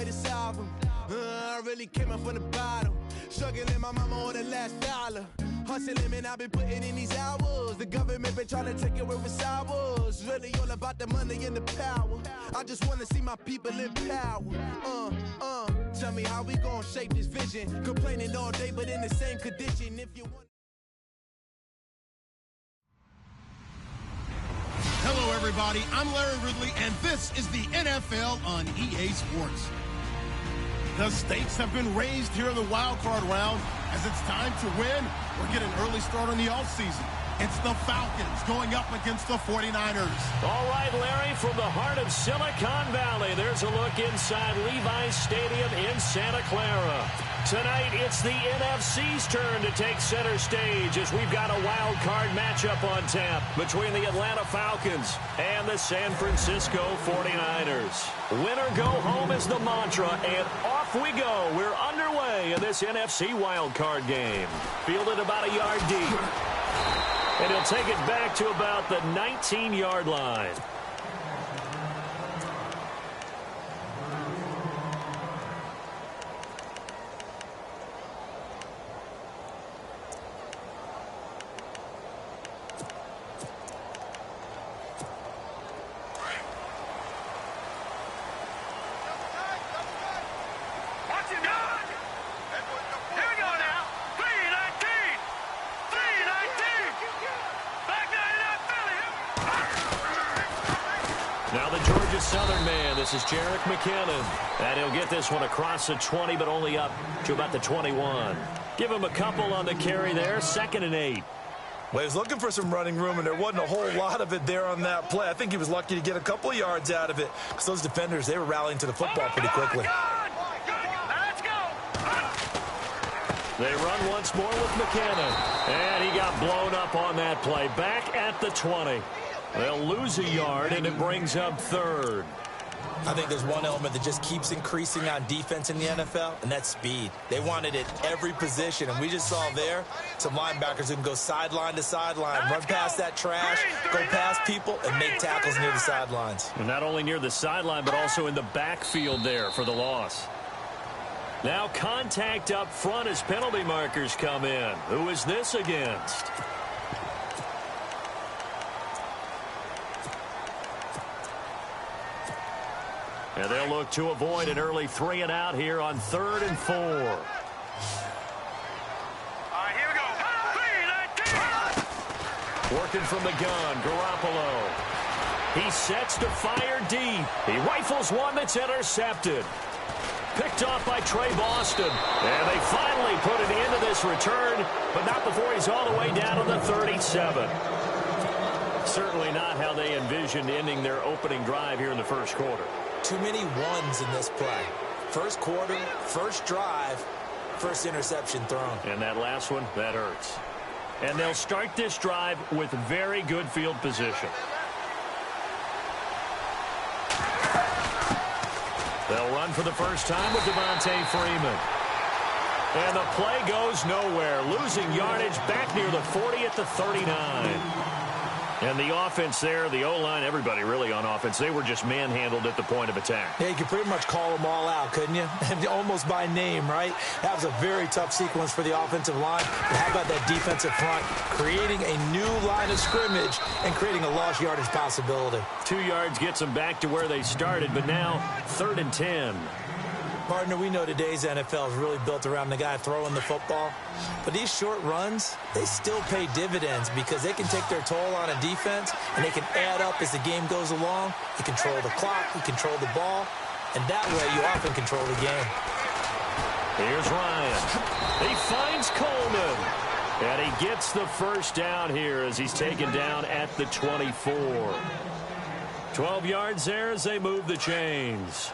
latest album. I really came up from the bottom. Struggling, my mama on the last dollar. Hustling, man, I've been putting in these hours. The government been trying to take away what's ours. Really all about the money and the power. I just want to see my people in power. Tell me how we gon' shape this vision. Complaining all day, but in the same condition. If you want. Hello, everybody. I'm Larry Ridley, and this is the NFL on EA Sports. The stakes have been raised here in the wild card round as it's time to win or get an early start on the offseason. It's the Falcons going up against the 49ers. All right, Larry, from the heart of Silicon Valley, there's a look inside Levi's Stadium in Santa Clara. Tonight, it's the NFC's turn to take center stage as we've got a wild card matchup on tap between the Atlanta Falcons and the San Francisco 49ers. Win or go home is the mantra, and off we go. We're underway in this NFC wild card game. Fielded about a yard deep. And he'll take it back to about the 19-yard line. Now the Georgia Southern man, this is Jerick McKinnon. And he'll get this one across the 20, but only up to about the 21. Give him a couple on the carry there, 2nd and 8. Well, he was looking for some running room, and there wasn't a whole lot of it there on that play. I think he was lucky to get a couple of yards out of it because those defenders, they were rallying to the football pretty quickly. Let's go. They run once more with McKinnon. And he got blown up on that play. Back at the 20. They'll lose a yard, and it brings up 3rd. I think there's one element that just keeps increasing on defense in the NFL, and that's speed. They want it at every position, and we just saw there some linebackers who can go sideline to sideline, run past that trash, go past people, and make tackles near the sidelines. And not only near the sideline, but also in the backfield there for the loss. Now contact up front as penalty markers come in. Who is this against? And they'll look to avoid an early 3-and-out here on 3rd and 4. All right, here we go. Working from the gun, Garoppolo. He sets to fire deep. He rifles one that's intercepted. Picked off by Trey Boston. And they finally put it into this return, but not before he's all the way down to the 37. Certainly not how they envisioned ending their opening drive here in the first quarter. Too many ones in this play. First quarter, first drive, first interception thrown. And that last one, that hurts. And they'll start this drive with very good field position. They'll run for the first time with Devontae Freeman. And the play goes nowhere. Losing yardage back near the 40 at the 39. And the offense there, the O-line, everybody really on offense, they were just manhandled at the point of attack. Yeah, you could pretty much call them all out, couldn't you? Almost by name, right? That was a very tough sequence for the offensive line. But how about that defensive front creating a new line of scrimmage and creating a lost yardage possibility? 2 yards gets them back to where they started, but now 3rd and 10. Partner, we know today's NFL is really built around the guy throwing the football. But these short runs, they still pay dividends because they can take their toll on a defense, and they can add up as the game goes along. You control the clock, you control the ball, and that way you often control the game. Here's Ryan. He finds Coleman. And he gets the first down here as he's taken down at the 24. 12 yards there as they move the chains.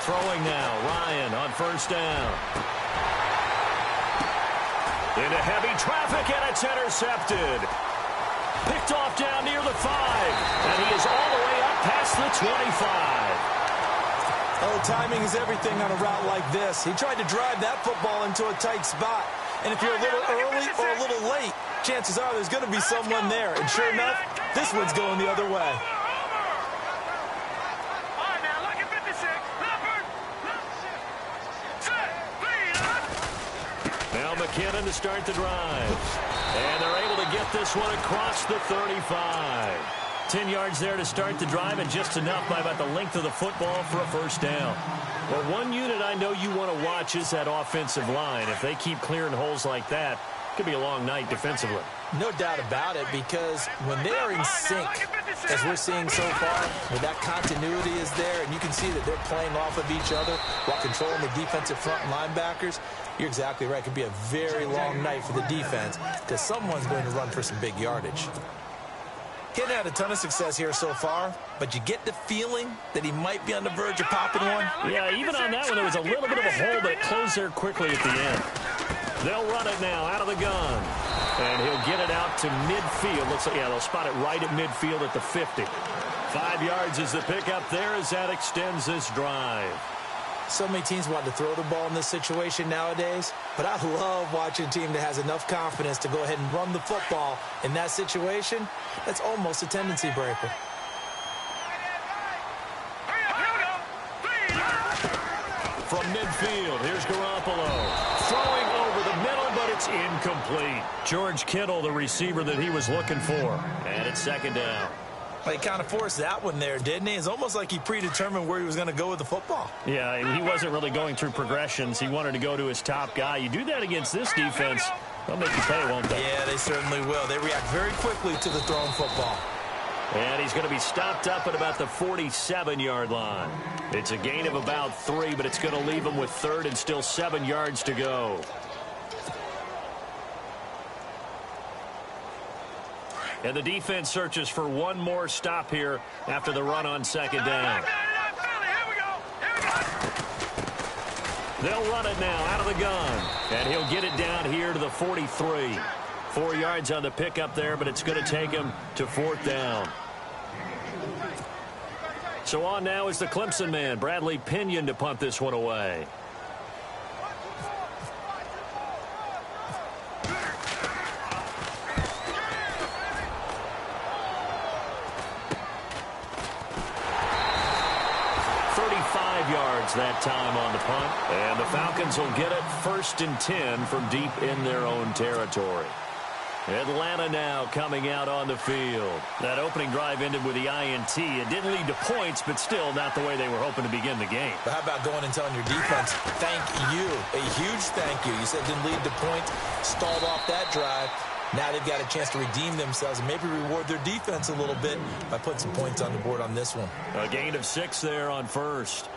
Throwing now, Ryan on first down. Into heavy traffic, and it's intercepted. Picked off down near the 5, and he is all the way up past the 25. Oh, timing is everything on a route like this. He tried to drive that football into a tight spot. And if you're a little early or a little late, chances are there's going to be someone there. And sure enough, This one's going the other way. Now McKinnon to start the drive. And they're able to get this one across the 35. 10 yards there to start the drive, and just enough by about the length of the football for a first down. Well, one unit I know you want to watch is that offensive line. If they keep clearing holes like that, it could be a long night defensively. No doubt about it, because when they are in sync, as we're seeing so far, where that continuity is there, and you can see that they're playing off of each other while controlling the defensive front linebackers, you're exactly right. It could be a very long night for the defense because someone's going to run for some big yardage. Kid had a ton of success here so far, but you get the feeling that he might be on the verge of popping one. Yeah, even on that one, there was a little bit of a hole, but it closed there quickly at the end. They'll run it now out of the gun. And he'll get it out to midfield. Looks like, yeah, they'll spot it right at midfield at the 50. 5 yards is the pickup there as that extends this drive. So many teams want to throw the ball in this situation nowadays, but I love watching a team that has enough confidence to go ahead and run the football in that situation. That's almost a tendency breaker. From midfield, here's Garoppolo. Throwing over the middle, but it's incomplete. George Kittle, the receiver that he was looking for. And it's second down. Well, he kind of forced that one there, didn't he? It's almost like he predetermined where he was going to go with the football. Yeah, he wasn't really going through progressions. He wanted to go to his top guy. You do that against this defense, they'll make you pay, won't they? Yeah, they certainly will. They react very quickly to the thrown football. And he's going to be stopped up at about the 47-yard line. It's a gain of about 3, but it's going to leave him with third and still 7 yards to go. And the defense searches for one more stop here after the run on second down. They'll run it now out of the gun. And he'll get it down here to the 43. 4 yards on the pickup there, but it's going to take him to fourth down. So on now is the Clemson man, Bradley Pinion, to punt this one away. That time on the punt, and the Falcons will get it 1st and 10 from deep in their own territory. Atlanta now coming out on the field. That opening drive ended with the INT. It didn't lead to points, but still not the way they were hoping to begin the game. But how about going and telling your defense, thank you, a huge thank you. You said it didn't lead to points, stalled off that drive. Now they've got a chance to redeem themselves and maybe reward their defense a little bit by putting some points on the board on this one. A gain of 6 there on first.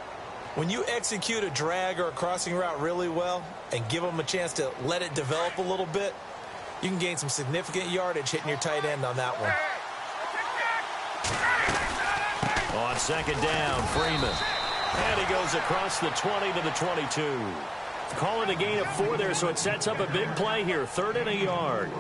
When you execute a drag or a crossing route really well and give them a chance to let it develop a little bit, you can gain some significant yardage hitting your tight end on that one. On second down, Freeman. And he goes across the 20 to the 22. Call it a gain of 4 there, so it sets up a big play here, 3rd and a yard.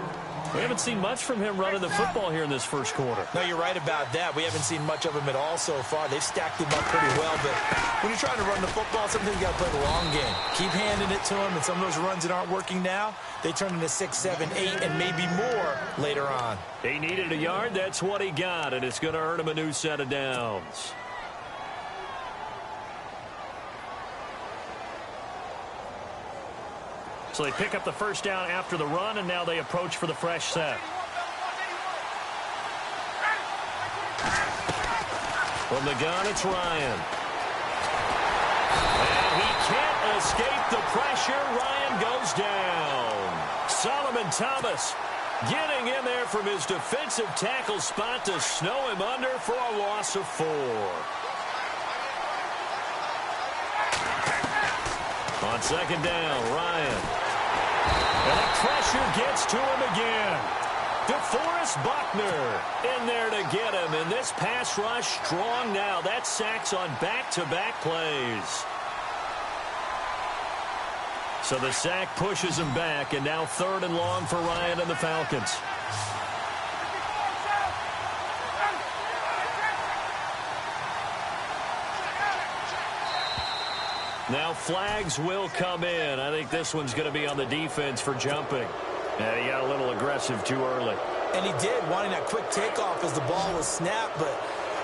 We haven't seen much from him running the football here in this first quarter. No, you're right about that. We haven't seen much of him at all so far. They've stacked him up pretty well, but when you're trying to run the football, sometimes you got to play the long game. Keep handing it to him, and some of those runs that aren't working now, they turn into 6, 7, 8, and maybe more later on. He needed a yard. That's what he got, and it's going to earn him a new set of downs. So they pick up the first down after the run, and now they approach for the fresh set. From the gun, it's Ryan. And he can't escape the pressure. Ryan goes down. Solomon Thomas getting in there from his defensive tackle spot to snow him under for a loss of 4. On second down, Ryan. And the pressure gets to him again. DeForest Buckner in there to get him. And this pass rush strong now. That's sacks on back-to-back plays. So the sack pushes him back. And now 3rd and long for Ryan and the Falcons. Now flags will come in. I think this one's going to be on the defense for jumping. Yeah, he got a little aggressive too early. And he did, wanting that quick takeoff as the ball was snapped, but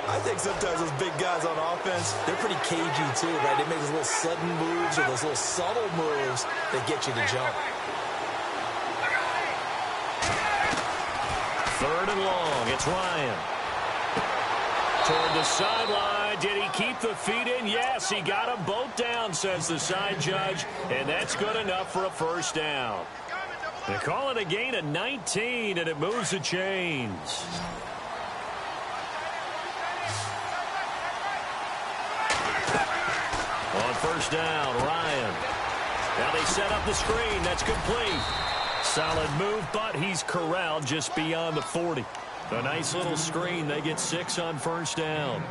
I think sometimes those big guys on offense, they're pretty cagey too, right? They make those little sudden moves or those little subtle moves that get you to jump. 3rd and long. It's Ryan. Toward the sideline. Did he keep the feet in? Yes, he got them both down, says the side judge, and that's good enough for a first down. They call it a gain of 19, and it moves the chains. On first down, Ryan. Now they set up the screen. That's complete. Solid move, but he's corralled just beyond the 40. A nice little screen. They get 6 on first down.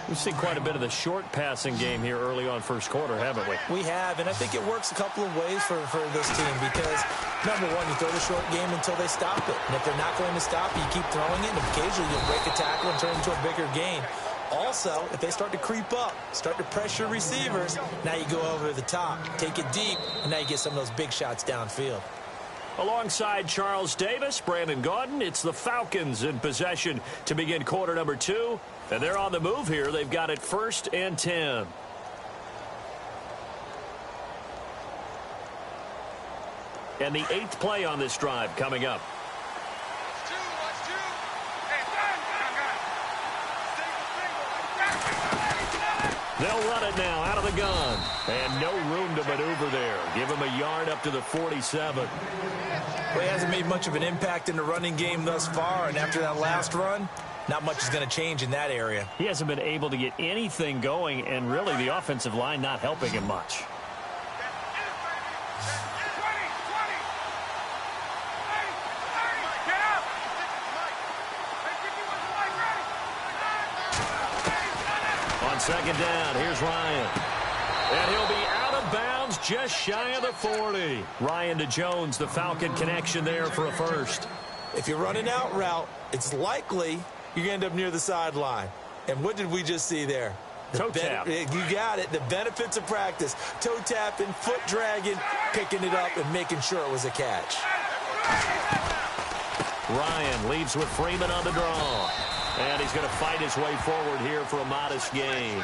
We've seen quite a bit of the short passing game here early on first quarter, haven't we? We have, and I think it works a couple of ways for this team because, number one, you throw the short game until they stop it. And if they're not going to stop it, you keep throwing it, and occasionally you'll break a tackle and turn it into a bigger gain. Also, if they start to creep up, start to pressure receivers, now you go over the top, take it deep, and now you get some of those big shots downfield. Alongside Charles Davis, Brandon Gaudin, it's the Falcons in possession to begin quarter number 2. And they're on the move here. They've got it 1st and 10. And the 8th play on this drive coming up. They'll run it now out of the gun. And no room to maneuver there. Give him a yard up to the 47. Well, he hasn't made much of an impact in the running game thus far. And after that last run, not much is going to change in that area. He hasn't been able to get anything going. And really the offensive line not helping him much. On second down, here's Ryan. And he'll be out of bounds just shy of the 40. Ryan to Jones, the Falcon connection there for a first. If you're running out route, it's likely you're going to end up near the sideline. And what did we just see there? Toe tap. You got it. The benefits of practice. Toe tapping, foot dragging, picking it up, and making sure it was a catch. Ryan leaves with Freeman on the draw. And he's going to fight his way forward here for a modest gain.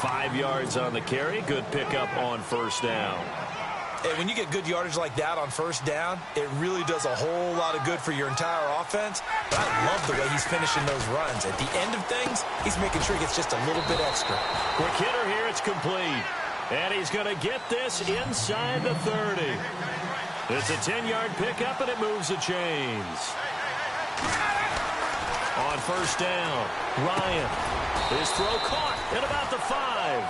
5 yards on the carry. Good pickup on first down. And when you get good yardage like that on first down, it really does a whole lot of good for your entire offense. But I love the way he's finishing those runs. At the end of things, he's making sure he gets just a little bit extra. Quick hitter here. It's complete. And he's going to get this inside the 30. It's a 10-yard pickup, and it moves the chains. On first down, Ryan. His throw caught at about the 5.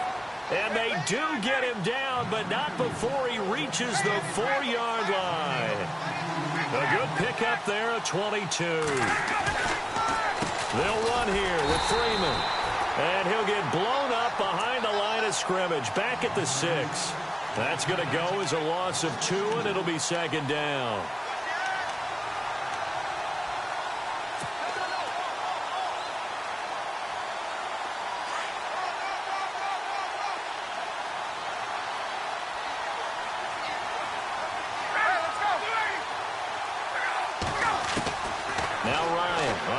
And they do get him down, but not before he reaches the 4-yard line. A good pickup there at 22. They'll run here with Freeman. And he'll get blown up behind the line of scrimmage, back at the 6. That's going to go as a loss of 2, and it'll be second down.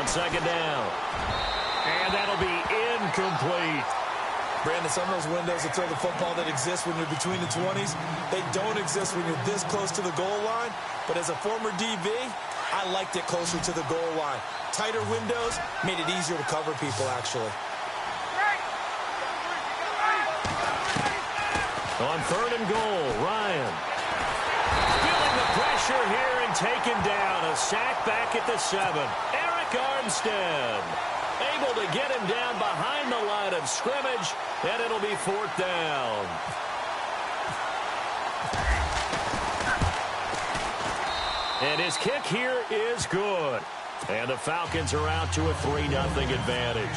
Second down. And that'll be incomplete. Brandon, some of those windows that throw the football that exist when you're between the 20s, they don't exist when you're this close to the goal line. But as a former DB, I liked it closer to the goal line. Tighter windows made it easier to cover people, actually. On 3rd and goal, Ryan. Feeling the pressure here and taken down. A sack back at the 7. Armstead able to get him down behind the line of scrimmage, and it'll be 4th down. And his kick here is good. And the Falcons are out to a 3-0 advantage.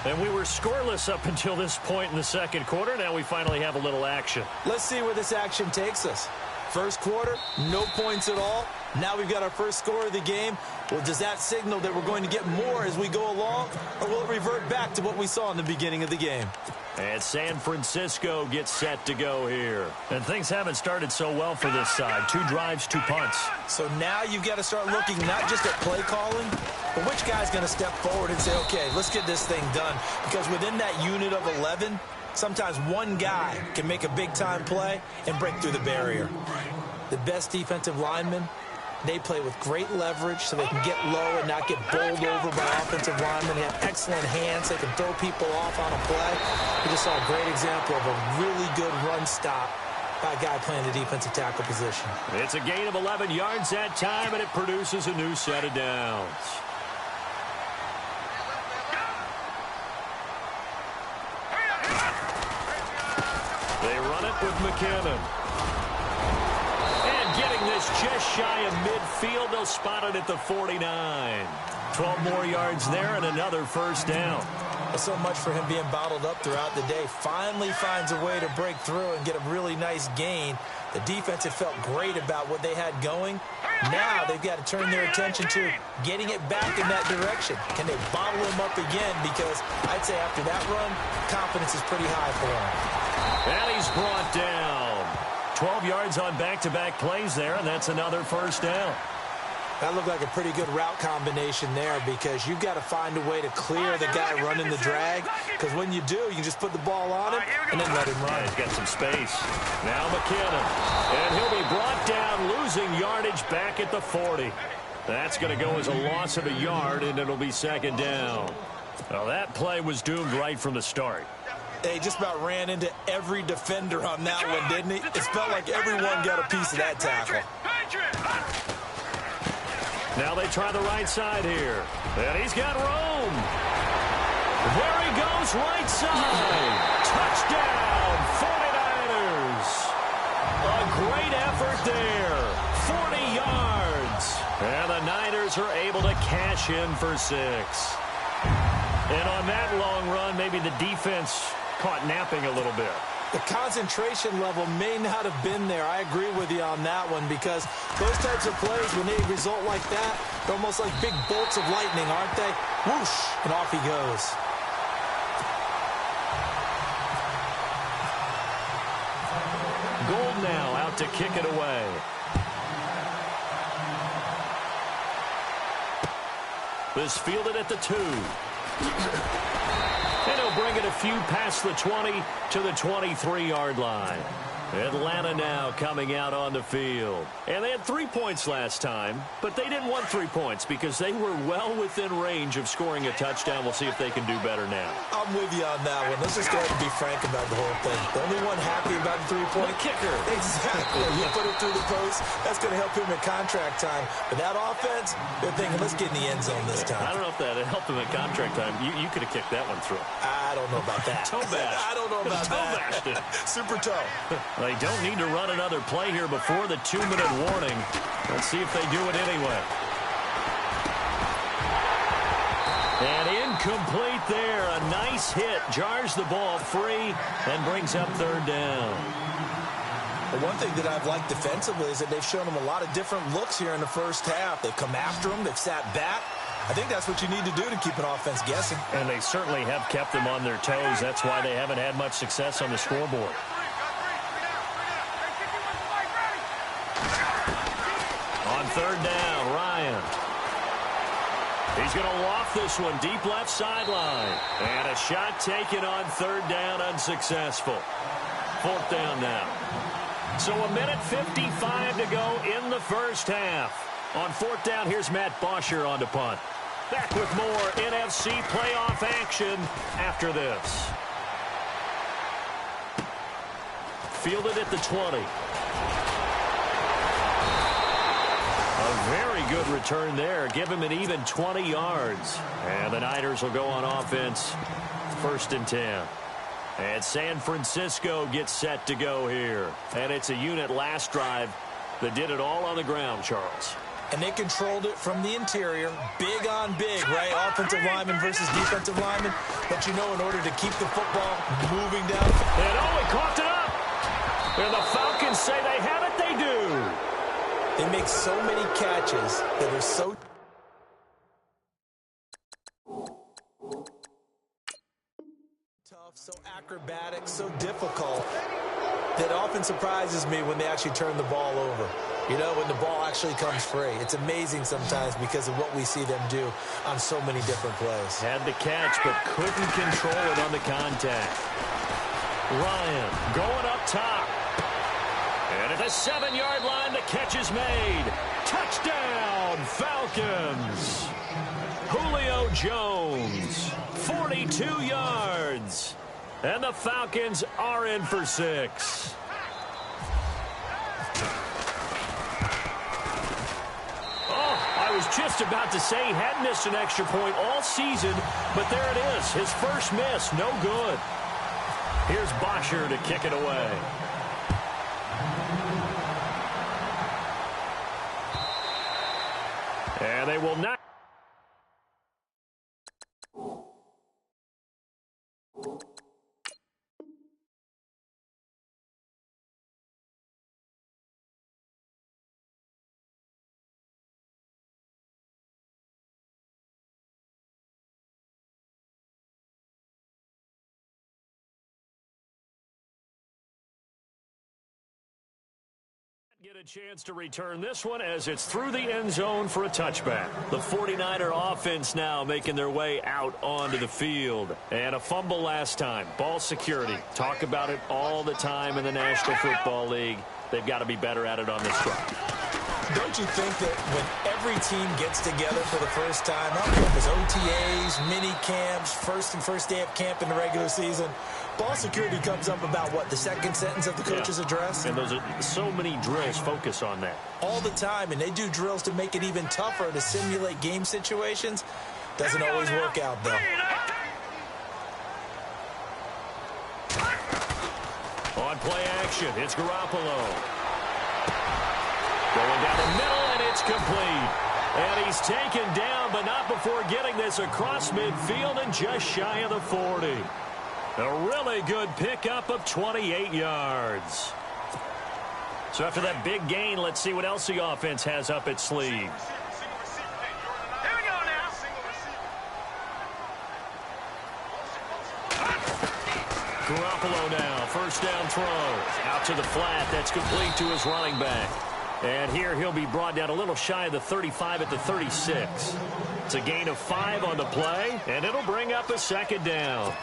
And we were scoreless up until this point in the second quarter. Now we finally have a little action. Let's see where this action takes us. First quarter, no points at all. Now we've got our first score of the game. Well, does that signal that we're going to get more as we go along, or will it revert back to what we saw in the beginning of the game? And San Francisco gets set to go here. And things haven't started so well for this side. 2 drives, 2 punts. So now you've got to start looking not just at play calling, but which guy's going to step forward and say, okay, let's get this thing done. Because within that unit of 11, sometimes one guy can make a big-time play and break through the barrier. The best defensive linemen, they play with great leverage so they can get low and not get bowled over by offensive linemen. They have excellent hands. They can throw people off on a play. We just saw a great example of a really good run stop by a guy playing the defensive tackle position. It's a gain of 11 yards that time, and it produces a new set of downs. They run it with McKinnon. Getting this just shy of midfield. They'll spot it at the 49. 12 more yards there and another first down. So much for him being bottled up throughout the day. Finally finds a way to break through and get a really nice gain. The defense had felt great about what they had going. Now they've got to turn their attention to getting it back in that direction. Can they bottle him up again? Because I'd say after that run, confidence is pretty high for him. And he's brought down. 12 yards on back-to-back plays there, and that's another first down. That looked like a pretty good route combination there because you've got to find a way to clear the guy running the drag, because when you do, you can just put the ball on him and then let him run. Yeah, he's got some space. Now McKinnon, and he'll be brought down, losing yardage back at the 40. That's going to go as a loss of a yard, and it'll be second down. Well, that play was doomed right from the start. They just about ran into every defender on that one, didn't he? It felt like everyone got a piece of that tackle. Now they try the right side here. And he's got room. There he goes, right side. Touchdown, 49ers. A great effort there. 40 yards. And the Niners are able to cash in for 6. And on that long run, maybe the defense caught napping a little bit. The concentration level may not have been there. I agree with you on that one because those types of plays, when they result like that, they're almost like big bolts of lightning, aren't they? Whoosh, and off he goes. Gold now out to kick it away. This fielded at the 2. And he'll bring it a few past the 20 to the 23-yard line. Atlanta now coming out on the field. And they had 3 points last time, but they didn't want 3 points because they were well within range of scoring a touchdown. We'll see if they can do better now. I'm with you on that one. Let's just go ahead and be frank about the whole thing. The only one happy about the 3-point kicker. Exactly. You put it through the post. That's going to help him at contract time. But that offense, they're thinking, let's get in the end zone this time. I don't know if that helped him at contract time. You could have kicked that one through. I don't know about that. Toe bash. I don't know about toe bashed it. Super toe. They don't need to run another play here before the 2-minute warning. Let's see if they do it anyway. And incomplete there. A nice hit. Jars the ball free and brings up third down. Well, one thing that I've liked defensively is that they've shown them a lot of different looks here in the first half. They've come after them. They've sat back. I think that's what you need to do to keep an offense guessing. And they certainly have kept them on their toes. That's why they haven't had much success on the scoreboard. On third down, Ryan. He's going to loft this one deep left sideline. And a shot taken on third down, unsuccessful. Fourth down now. So a minute 55 to go in the first half. On fourth down, here's Matt Bosher on to punt. Back with more NFC playoff action after this. Fielded at the 20. A very good return there. Give him an even 20 yards. And the Niners will go on offense. First and 10. And San Francisco gets set to go here. And it's a unit last drive that did it all on the ground, Charles. And they controlled it from the interior. Big on big, right? Offensive lineman versus defensive lineman. But you know, in order to keep the football moving down. And he coughed it up. And the Falcons say they have it. They do. They make so many catches that are so tough, so acrobatic, so difficult, that often surprises me when they actually turn the ball over. You know, when the ball actually comes free. It's amazing sometimes because of what we see them do on so many different plays. Had the catch, but couldn't control it on the contact. Ryan going up top. And at the 7-yard line, the catch is made. Touchdown, Falcons. Julio Jones, 42 yards. And the Falcons are in for 6. I was just about to say he hadn't missed an extra point all season, but there it is. His first miss, no good. Here's Bosher to kick it away. And they will not. Get a chance to return this one as it's through the end zone for a touchback. The 49er offense now making their way out onto the field. And a fumble last time. Ball security. Talk about it all the time in the National Football League. They've got to be better at it on this drive. Don't you think that when every team gets together for the first time, I don't care if it's OTAs, mini camps, first day of camp in the regular season, ball security comes up about, what, the second sentence of the coach's address? And those are so many drills focus on that. All the time, and they do drills to make it even tougher to simulate game situations. Doesn't always work out, though. On play action, it's Garoppolo. Going down the middle, and it's complete. And he's taken down, but not before getting this across midfield and just shy of the 40. A really good pickup of 28 yards. So after that big gain, let's see what else the offense has up its sleeve. Here we go now. Garoppolo now, first down throw. Out to the flat, that's complete to his running back. And here he'll be brought down a little shy of the 35 at the 36. It's a gain of 5 on the play, and it'll bring up a second down.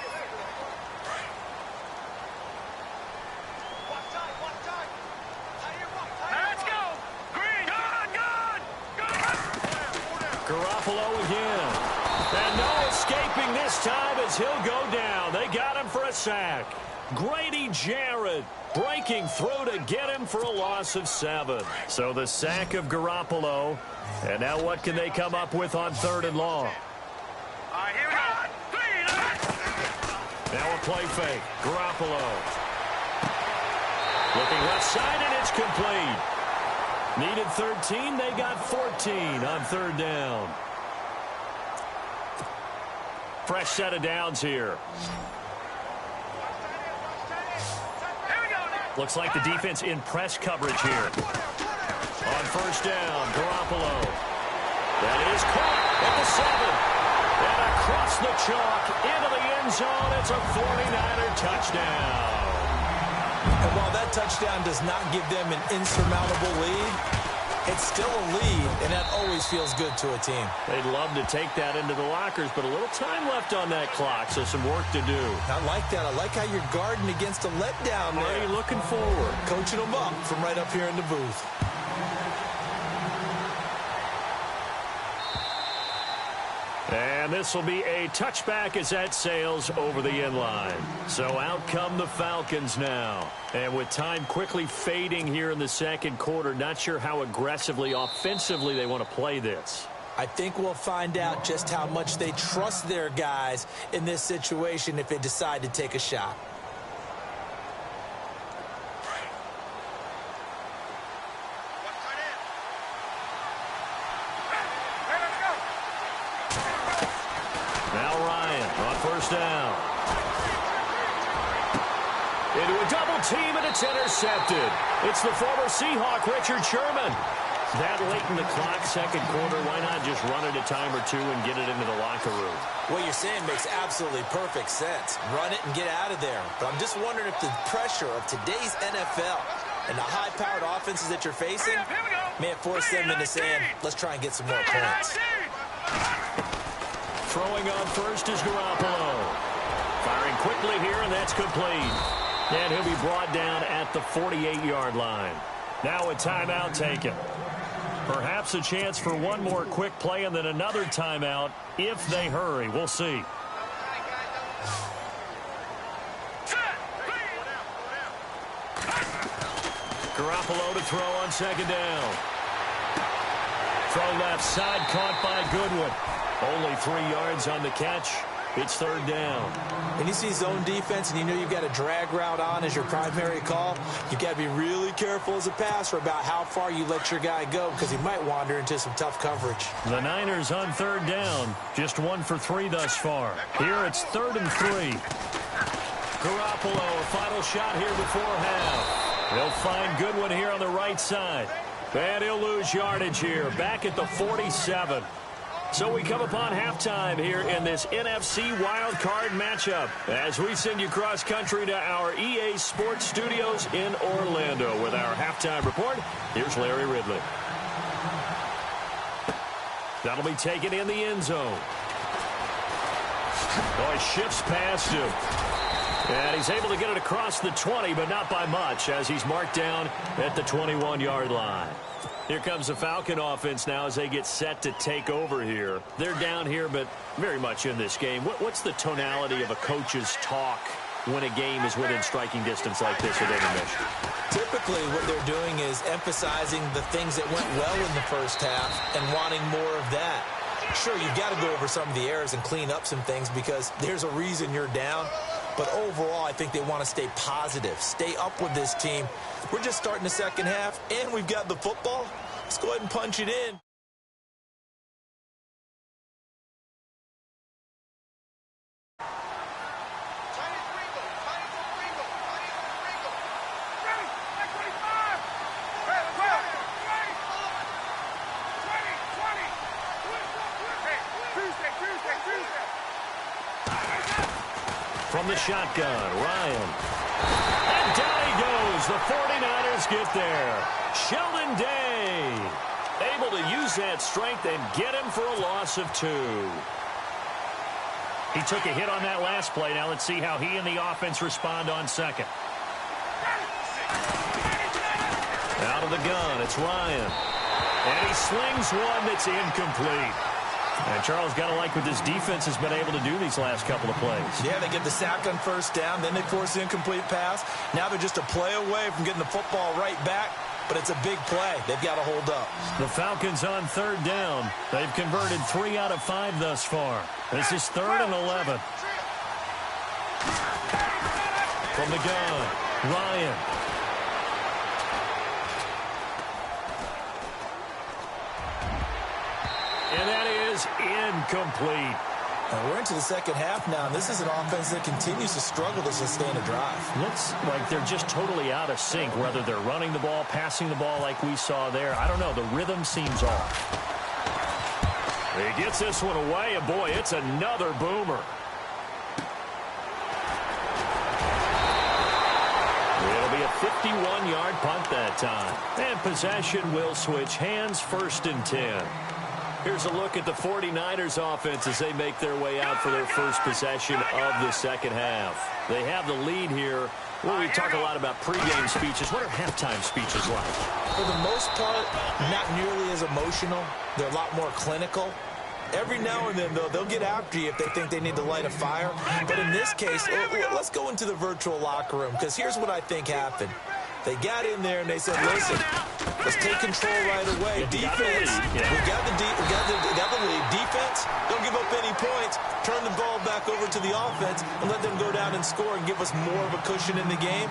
Garoppolo again. And no escaping this time as he'll go down. They got him for a sack. Grady Jarrett breaking through to get him for a loss of 7. So the sack of Garoppolo. And now what can they come up with on 3rd and long? Here we go. Now a play fake. Garoppolo. Looking left side, and it's complete. Needed 13. They got 14 on 3rd down. Fresh set of downs here. Looks like the defense in press coverage here. On 1st down, Garoppolo. That is caught at the 7. And across the chalk into the end zone. It's a 49er touchdown. And while that touchdown does not give them an insurmountable lead, it's still a lead, and that always feels good to a team. They'd love to take that into the lockers, but a little time left on that clock, so some work to do. I like that. I like how you're guarding against a letdown there. Already looking forward. Coaching them up from right up here in the booth. And this will be a touchback as that sails over the end line. So out come the Falcons now. And with time quickly fading here in the second quarter, not sure how aggressively, offensively they want to play this. I think we'll find out just how much they trust their guys in this situation if they decide to take a shot. Down. Into a double team, and it's intercepted. It's the former Seahawk, Richard Sherman. That late in the clock, second quarter, why not just run it a time or two and get it into the locker room? What you're saying makes absolutely perfect sense. Run it and get out of there. But I'm just wondering if the pressure of today's NFL and the high-powered offenses that you're facing may have forced them into saying, let's try and get some more points. Throwing on first is Garoppolo. Firing quickly here, and that's complete. And he'll be brought down at the 48-yard line. Now a timeout taken. Perhaps a chance for one more quick play and then another timeout if they hurry. We'll see. Garoppolo to throw on second down. Throw left side, caught by Goodwin. Only 3 yards on the catch. It's third down. When you see zone defense and you know you've got a drag route on as your primary call, you've got to be really careful as a passer about how far you let your guy go because he might wander into some tough coverage. The Niners on third down. Just 1 for 3 thus far. Here it's 3rd and 3. Garoppolo, a final shot here before half. They'll find Goodwin here on the right side. And he'll lose yardage here. Back at the 47. So we come upon halftime here in this NFC Wild Card matchup as we send you cross country to our EA Sports Studios in Orlando with our halftime report. Here's Larry Ridley. That'll be taken in the end zone. Oh, he shifts past him. And he's able to get it across the 20, but not by much as he's marked down at the 21-yard line. Here comes the Falcon offense now as they get set to take over here. They're down here, but very much in this game. What's the tonality of a coach's talk when a game is within striking distance like this at intermission? Typically, what they're doing is emphasizing the things that went well in the first half and wanting more of that. Sure, you've got to go over some of the errors and clean up some things because there's a reason you're down. But overall, I think they want to stay positive, stay up with this team. We're just starting the second half, and we've got the football. Let's go ahead and punch it in. From the shotgun, Ryan. And down he goes. The 49ers get there. Sheldon Day able to use that strength and get him for a loss of 2. He took a hit on that last play. Now let's see how he and the offense respond on second. Out of the gun, it's Ryan. And he slings one that's incomplete. And Charles, got to like what this defense has been able to do these last couple of plays. Yeah, they get the sack on first down, then they force the incomplete pass. Now they're just a play away from getting the football right back, but it's a big play. They've got to hold up. The Falcons on third down. They've converted 3 out of 5 thus far. This is 3rd and 11. From the gun, Ryan. And that is incomplete. And we're into the second half now, and this is an offense that continues to struggle to sustain a drive. Looks like they're just totally out of sync, whether they're running the ball, passing the ball like we saw there. I don't know. The rhythm seems off. He gets this one away, and boy, it's another boomer. It'll be a 51-yard punt that time. And possession will switch hands, 1st and 10. Here's a look at the 49ers offense as they make their way out for their first possession of the second half. They have the lead here. Well, we talk a lot about pregame speeches. What are halftime speeches like? For the most part, not nearly as emotional. They're a lot more clinical. Every now and then, though, they'll get after you if they think they need to light a fire. But in this case, let's go into the virtual locker room, because here's what I think happened. They got in there and they said, listen, let's take control right away. Defense, we got the lead. Defense, don't give up any points. Turn the ball back over to the offense and let them go down and score and give us more of a cushion in the game.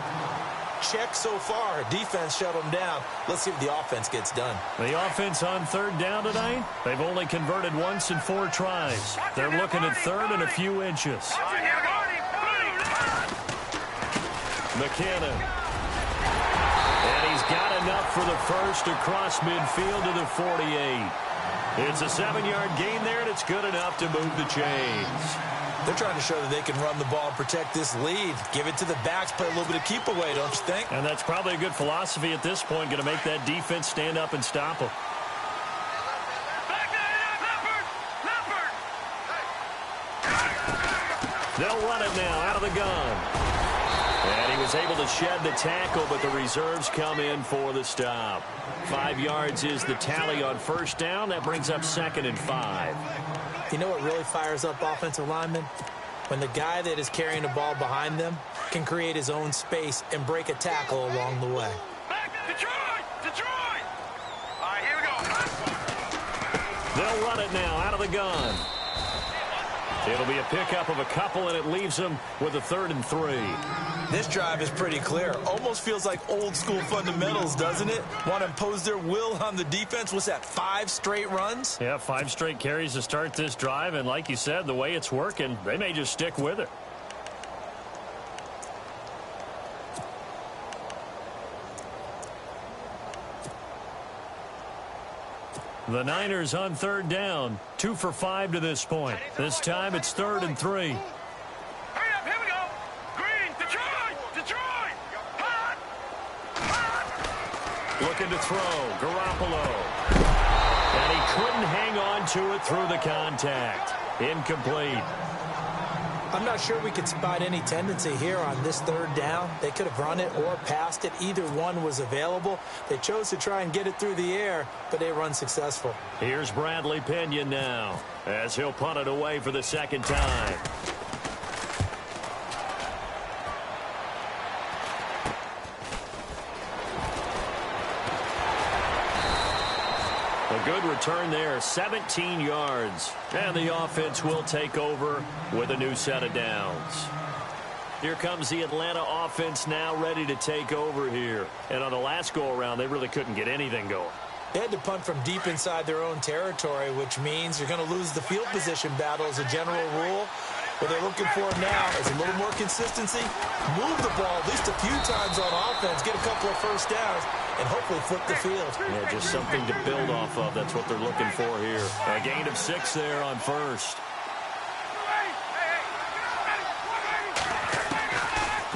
Check so far. Defense shut them down. Let's see if the offense gets done. The offense on third down tonight, they've only converted once in 4 tries. They're looking at 3rd and a few inches. McKinnon. And he's got enough for the first across midfield to the 48. It's a 7-yard gain there, and it's good enough to move the chains. They're trying to show that they can run the ball and protect this lead. Give it to the backs, play a little bit of keep away, don't you think? And that's probably a good philosophy at this point, going to make that defense stand up and stop them. They'll run it now out of the gun. And he was able to shed the tackle, but the reserves come in for the stop. 5 yards is the tally on first down. That brings up 2nd and 5. You know what really fires up offensive linemen? When the guy that is carrying the ball behind them can create his own space and break a tackle along the way. Back, Detroit! Detroit! All right, here we go. They'll run it now out of the gun. It'll be a pickup of a couple, and it leaves them with a 3rd and 3. This drive is pretty clear. Almost feels like old school fundamentals, doesn't it? Want to impose their will on the defense. What's that, 5 straight runs? Yeah, 5 straight carries to start this drive, and like you said, the way it's working, they may just stick with it. The Niners on 3rd down, 2 for 5 to this point. This time it's 3rd and 3. Hurry up, here we go. Green, Detroit! Detroit! Hot! Hot! Looking to throw, Garoppolo. And he couldn't hang on to it through the contact. Incomplete. I'm not sure we could spot any tendency here on this 3rd down. They could have run it or passed it. Either one was available. They chose to try and get it through the air, but they were unsuccessful. Here's Bradley Pinion now, as he'll punt it away for the 2nd time. A good return there, 17 yards. And the offense will take over with a new set of downs. Here comes the Atlanta offense now ready to take over here. And on the last go-around, they really couldn't get anything going. They had to punt from deep inside their own territory, which means you're going to lose the field position battle as a general rule. What they're looking for now is a little more consistency, move the ball at least a few times on offense, get a couple of first downs, and hopefully flip the field. Yeah, just something to build off of. That's what they're looking for here. A gain of 6 there on first.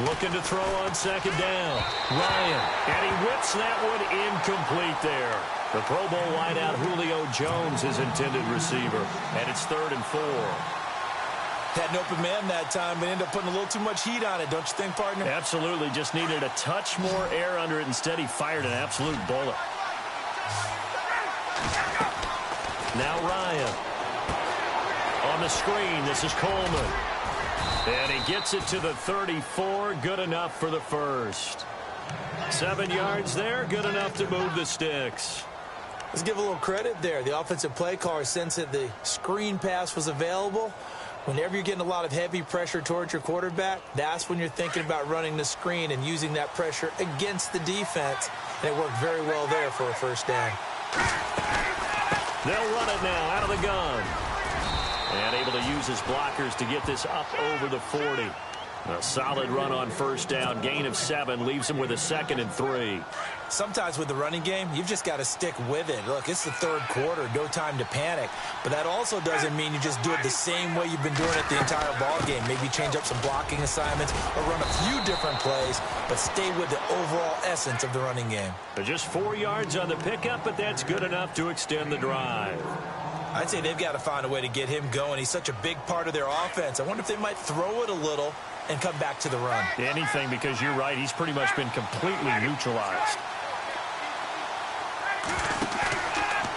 Looking to throw on 2nd down. Ryan, and he whips that one incomplete there. The Pro Bowl wideout Julio Jones, his intended receiver. And it's 3rd and 4. Had an open man that time, but ended up putting a little too much heat on it, don't you think, partner? Absolutely. Just needed a touch more air under it. Instead, he fired an absolute bullet. Now Ryan. On the screen, this is Coleman. And he gets it to the 34. Good enough for the first. 7 yards there. Good enough to move the sticks. Let's give a little credit there. The offensive play caller sensed that the screen pass was available. Whenever you're getting a lot of heavy pressure towards your quarterback, that's when you're thinking about running the screen and using that pressure against the defense. And it worked very well there for a first down. They'll run it now out of the gun. And able to use his blockers to get this up over the 40. A solid run on first down. Gain of 7 leaves him with a 2nd and 3. Sometimes with the running game, you've just got to stick with it. Look, it's the 3rd quarter, no time to panic. But that also doesn't mean you just do it the same way you've been doing it the entire ball game. Maybe change up some blocking assignments or run a few different plays, but stay with the overall essence of the running game. Just 4 yards on the pickup, but that's good enough to extend the drive. I'd say they've got to find a way to get him going. He's such a big part of their offense. I wonder if they might throw it a little and come back to the run. Anything, because you're right. He's pretty much been completely neutralized.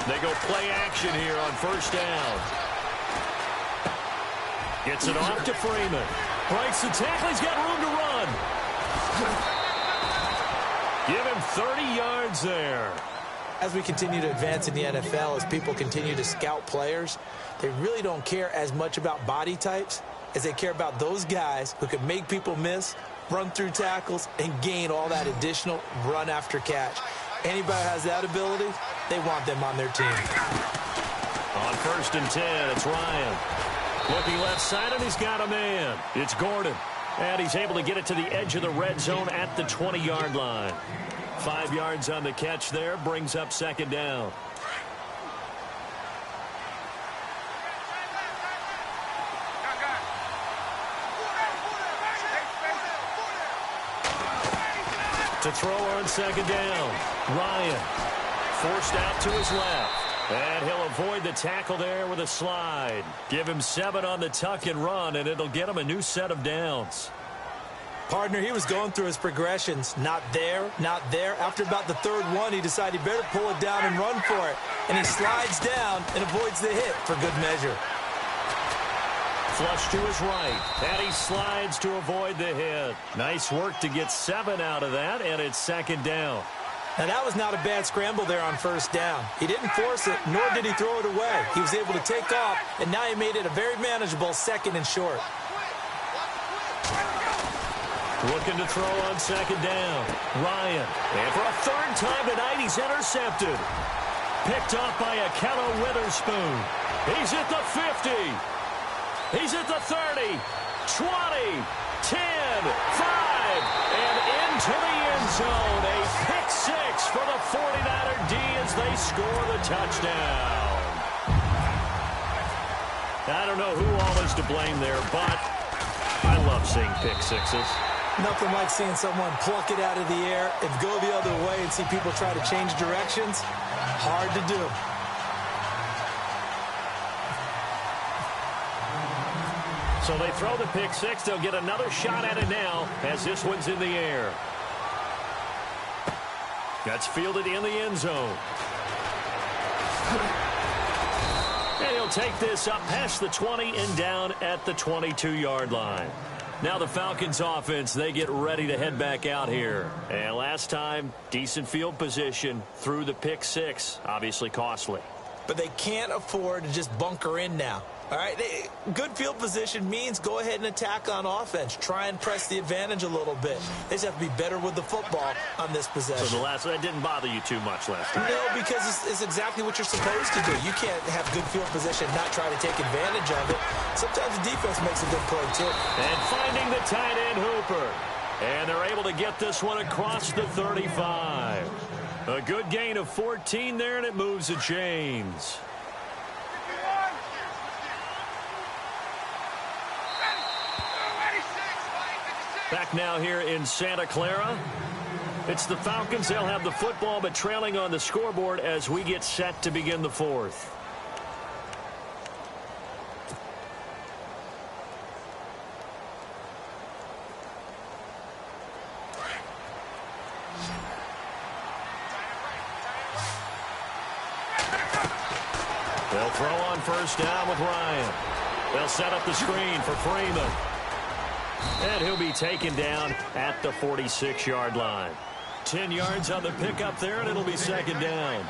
They go play action here on first down. Gets it off to Freeman. Breaks the tackle. He's got room to run. Give him 30 yards there. As we continue to advance in the NFL, as people continue to scout players, they really don't care as much about body types as they care about those guys who can make people miss, run through tackles, and gain all that additional run after catch. Anybody who has that ability, they want them on their team. On 1st and 10, it's Ryan. Looking left side, and he's got a man. It's Gordon. And he's able to get it to the edge of the red zone at the 20-yard line. 5 yards on the catch there, brings up second down. To throw on second down, Ryan forced out to his left. And he'll avoid the tackle there with a slide. Give him 7 on the tuck and run, and it'll get him a new set of downs. Partner, he was going through his progressions. Not there, not there. After about the third one, he decided he better pull it down and run for it. And he slides down and avoids the hit for good measure. Flush to his right, and he slides to avoid the hit. Nice work to get 7 out of that, and it's second down. Now, that was not a bad scramble there on first down. He didn't force it, nor did he throw it away. He was able to take off, and now he made it a very manageable second and short. Looking to throw on second down. Ryan. And for a third time tonight, he's intercepted. Picked off by Akello Witherspoon. He's at the 50. He's at the 30, 20, 10, 5, and into the end zone. A pick 6 for the 49er D as they score the touchdown. I don't know who all is to blame there, but I love seeing pick 6s. Nothing like seeing someone pluck it out of the air and go the other way and see people try to change directions. Hard to do. So they throw the pick 6. They'll get another shot at it now as this one's in the air. That's fielded in the end zone. And he'll take this up past the 20 and down at the 22-yard line. Now the Falcons offense, they get ready to head back out here. And last time, decent field position through the pick 6. Obviously costly. But they can't afford to just bunker in now. All right, good field position means go ahead and attack on offense. Try and press the advantage a little bit. They just have to be better with the football on this possession. So that didn't bother you too much last time? No, because it's exactly what you're supposed to do. You can't have good field position and not try to take advantage of it. Sometimes the defense makes a good play, too. And finding the tight end, Hooper. And they're able to get this one across the 35. A good gain of 14 there, and it moves the chains. Back now here in Santa Clara. It's the Falcons. They'll have the football, but trailing on the scoreboard as we get set to begin the fourth. They'll throw on first down with Ryan. They'll set up the screen for Freeman. And he'll be taken down at the 46-yard line. 10 yards on the pickup there, and it'll be second down.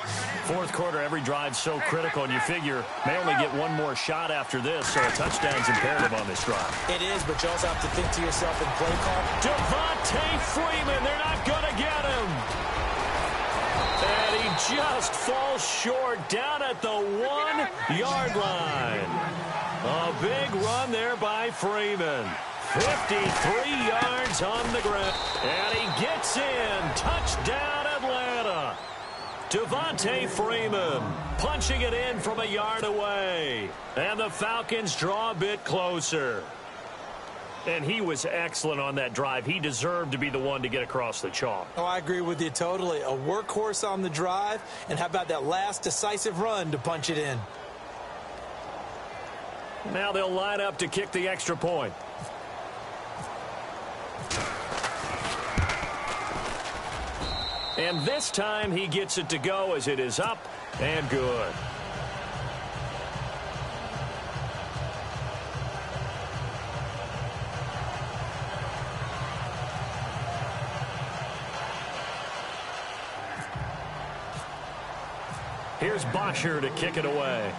Fourth quarter, every drive's so critical, and you figure may only get one more shot after this, so a touchdown's imperative on this drive. It is, but you also have to think to yourself in play call. Devontae Freeman, they're not going to get him. And he just falls short down at the 1-yard line. A big run there by Freeman. 53 yards on the ground. And he gets in. Touchdown, Atlanta. Devontae Freeman punching it in from a yard away. And the Falcons draw a bit closer. And he was excellent on that drive. He deserved to be the one to get across the chalk. Oh, I agree with you totally. A workhorse on the drive. And how about that last decisive run to punch it in? Now they'll line up to kick the extra point. And this time he gets it to go as it is up and good. Here's Bosher to kick it away.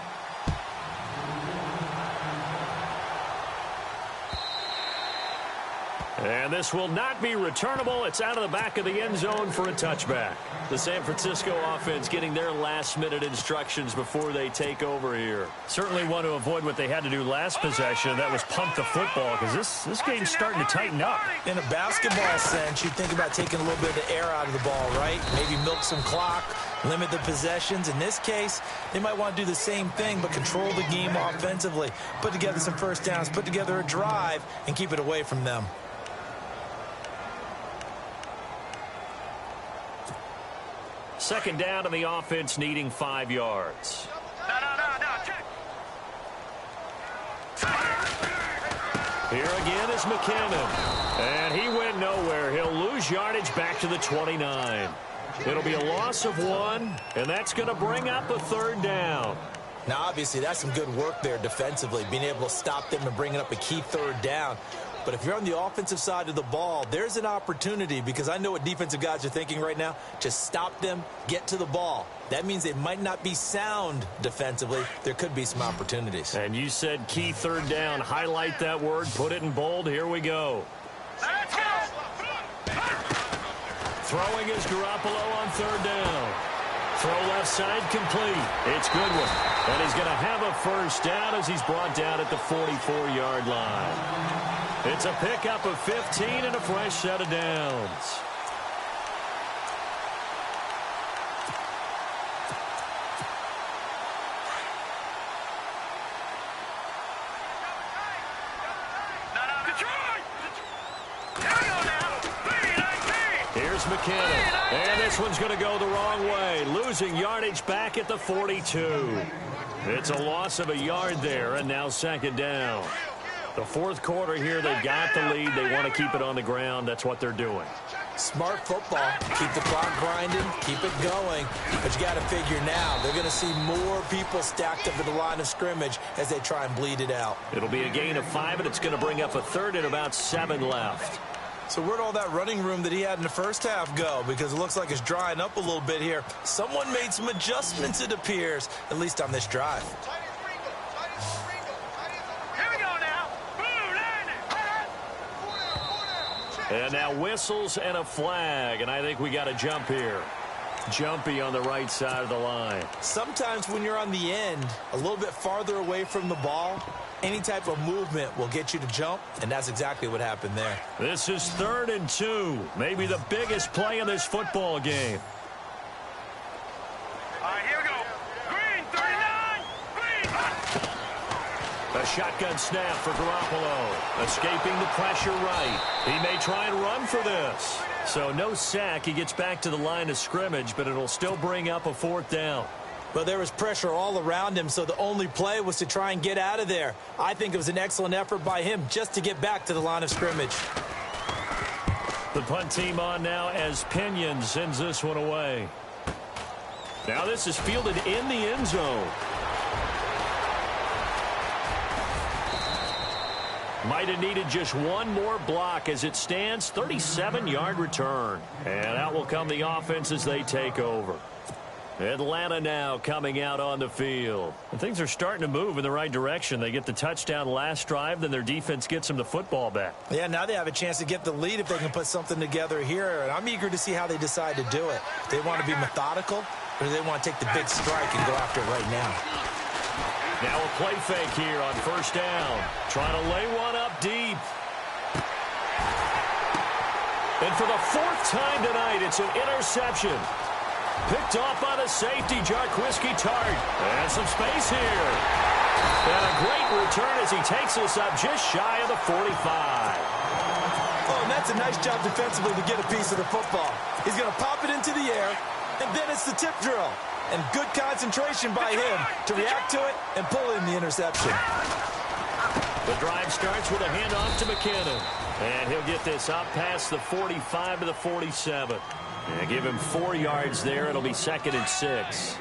And this will not be returnable. It's out of the back of the end zone for a touchback. The San Francisco offense getting their last-minute instructions before they take over here. Certainly want to avoid what they had to do last possession. That was pump the football, because this game's starting to tighten up. In a basketball sense, you think about taking a little bit of the air out of the ball, right? Maybe milk some clock, limit the possessions. In this case, they might want to do the same thing, but control the game offensively. Put together some first downs, put together a drive, and keep it away from them. Second down, and the offense needing 5 yards. Here again is McKinnon. And he went nowhere. He'll lose yardage back to the 29. It'll be a loss of 1, and that's going to bring up a third down. Now, obviously, that's some good work there defensively, being able to stop them and bringing up a key third down. But if you're on the offensive side of the ball, there's an opportunity, because I know what defensive guys are thinking right now. Just stop them, get to the ball. That means they might not be sound defensively. There could be some opportunities. And you said key third down. Highlight that word, put it in bold. Here we go. Throwing is Garoppolo on third down. Throw left side complete. It's Goodwin. And he's going to have a first down as he's brought down at the 44-yard line. It's a pickup of 15 and a fresh set of downs. Here's McKinnon. And this one's going to go the wrong way. Losing yardage back at the 42. It's a loss of a yard there, and now second down. The fourth quarter here, they've got the lead. They want to keep it on the ground. That's what they're doing. Smart football. Keep the clock grinding. Keep it going. But you got to figure now, they're going to see more people stacked up at the line of scrimmage as they try and bleed it out. It'll be a gain of 5, and it's going to bring up a third and about 7 left. So where'd all that running room that he had in the first half go? Because it looks like it's drying up a little bit here. Someone made some adjustments, it appears, at least on this drive. And now whistles and a flag, and I think we got a jump here. Jumpy on the right side of the line. Sometimes when you're on the end, a little bit farther away from the ball, any type of movement will get you to jump, and that's exactly what happened there. This is 3rd and 2, maybe the biggest play in this football game. All right, here we go. Green, 39. Green. A shotgun snap for Garoppolo. Escaping the pressure right. He may try and run for this. So no sack. He gets back to the line of scrimmage, but it'll still bring up a 4th down. But there was pressure all around him, so the only play was to try and get out of there. I think it was an excellent effort by him just to get back to the line of scrimmage. The punt team on now as Pinion sends this one away. Now this is fielded in the end zone. Might have needed just one more block as it stands. 37-yard return. And out will come the offense as they take over. Atlanta now coming out on the field. And things are starting to move in the right direction. They get the touchdown last drive, then their defense gets them the football back. Yeah, now they have a chance to get the lead if they can put something together here. And I'm eager to see how they decide to do it. Do they want to be methodical, or do they want to take the big strike and go after it right now? Now a play fake here on first down. Trying to lay one up deep. And for the 4th time tonight, it's an interception. Picked off by the safety, Jarquiski Tart. And some space here. And a great return as he takes us up just shy of the 45. Oh, and that's a nice job defensively to get a piece of the football. He's going to pop it into the air, and then it's the tip drill. And good concentration by him to react to it and pull in the interception. The drive starts with a handoff to McKinnon. And he'll get this up past the 45 to the 47. And give him 4 yards there. It'll be 2nd and 6.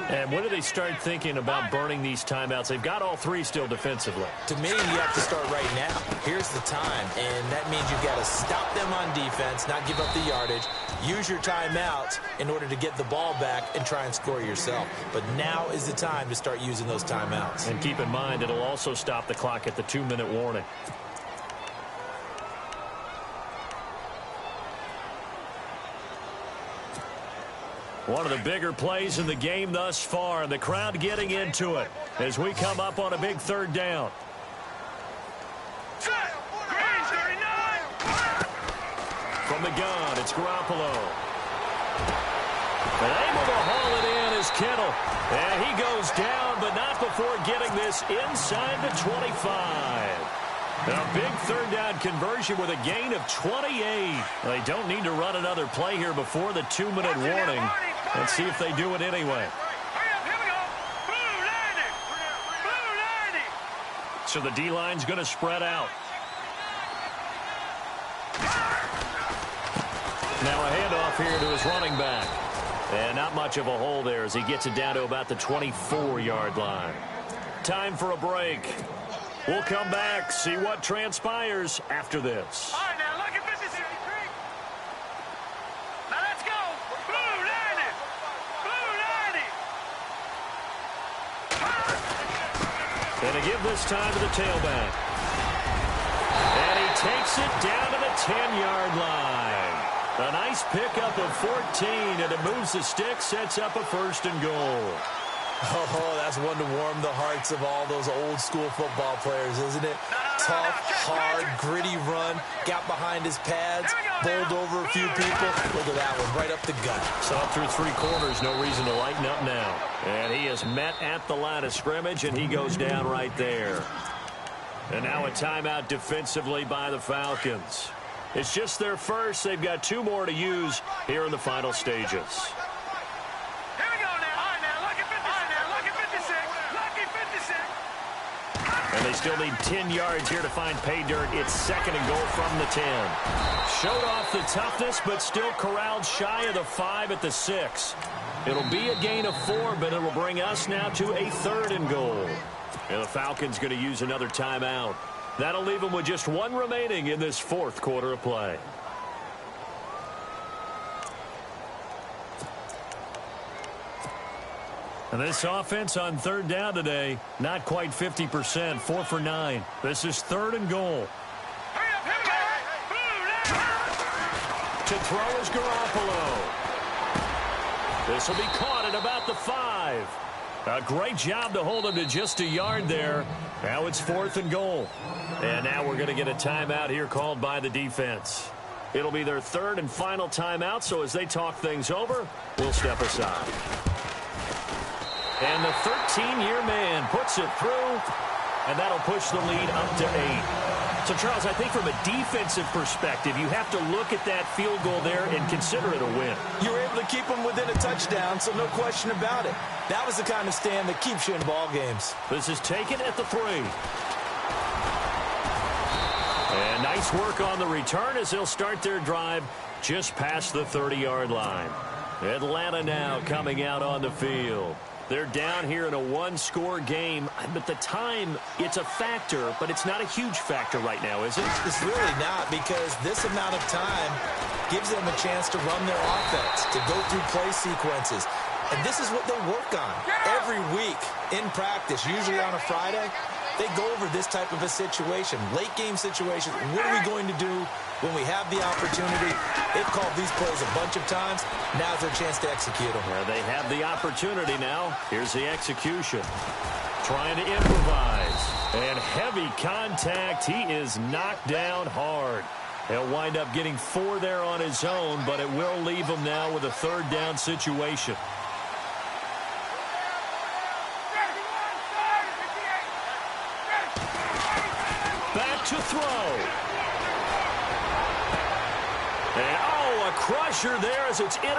And when do they start thinking about burning these timeouts? They've got all 3 still defensively. To me, you have to start right now. Here's the time. And that means you've got to stop them on defense, not give up the yardage. Use your timeouts in order to get the ball back and try and score yourself. But now is the time to start using those timeouts. And keep in mind, it'll also stop the clock at the 2-minute warning. One of the bigger plays in the game thus far, and the crowd getting into it as we come up on a big third down. From the gun, it's Garoppolo. And able to haul it in is Kittle. And he goes down, but not before getting this inside the 25. A big third down conversion with a gain of 28. They don't need to run another play here before the 2-minute warning. Let's see if they do it anyway. So the D-line's going to spread out. Now a handoff here to his running back. And not much of a hole there as he gets it down to about the 24-yard line. Time for a break. We'll come back, see what transpires after this. All right, now look at this. Now let's go. Blue 90. Blue 90. And to give this time to the tailback. And he takes it down to the 10-yard line. A nice pickup of 14, and it moves the stick, sets up a 1st and goal. Oh, that's one to warm the hearts of all those old-school football players, isn't it? Tough, hard, gritty run, got behind his pads, bowled over a few people. Look at that one, right up the gut. So up through 3 quarters, no reason to lighten up now. And he is met at the line of scrimmage, and he goes down right there. And now a timeout defensively by the Falcons. It's just their first. They've got 2 more to use here in the final stages. And they still need 10 yards here to find pay dirt. It's 2nd and goal from the 10. Showed off the toughness, but still corralled shy of the 5 at the 6. It'll be a gain of 4, but it'll bring us now to a 3rd and goal. And the Falcons going to use another timeout. That'll leave them with just 1 remaining in this 4th quarter of play. And this offense on 3rd down today, not quite 50%, 4 for 9. This is 3rd and goal. To throw is Garoppolo. This will be caught at about the 5. A great job to hold him to just a yard there. Now it's 4th and goal. And now we're going to get a timeout here called by the defense. It'll be their 3rd and final timeout, so as they talk things over, we'll step aside. And the 13-year man puts it through, and that'll push the lead up to 8. So, Charles, I think from a defensive perspective, you have to look at that field goal there and consider it a win. You were able to keep them within a touchdown, so no question about it. That was the kind of stand that keeps you in ball games. This is taken at the 3. And nice work on the return as they'll start their drive just past the 30-yard line. Atlanta now coming out on the field. They're down here in a 1-score game. But the time, it's a factor, but it's not a huge factor right now, is it? It's really not, because this amount of time gives them a chance to run their offense, to go through play sequences. And this is what they work on every week in practice, usually on a Friday. They go over this type of a situation, late-game situation. What are we going to do when we have the opportunity? They've called these plays a bunch of times. Now's their chance to execute them. They have the opportunity now. Here's the execution. Trying to improvise. And heavy contact. He is knocked down hard. He'll wind up getting 4 there on his own, but it will leave him now with a 3rd down situation. Back to throw. And, a crusher there as it's in.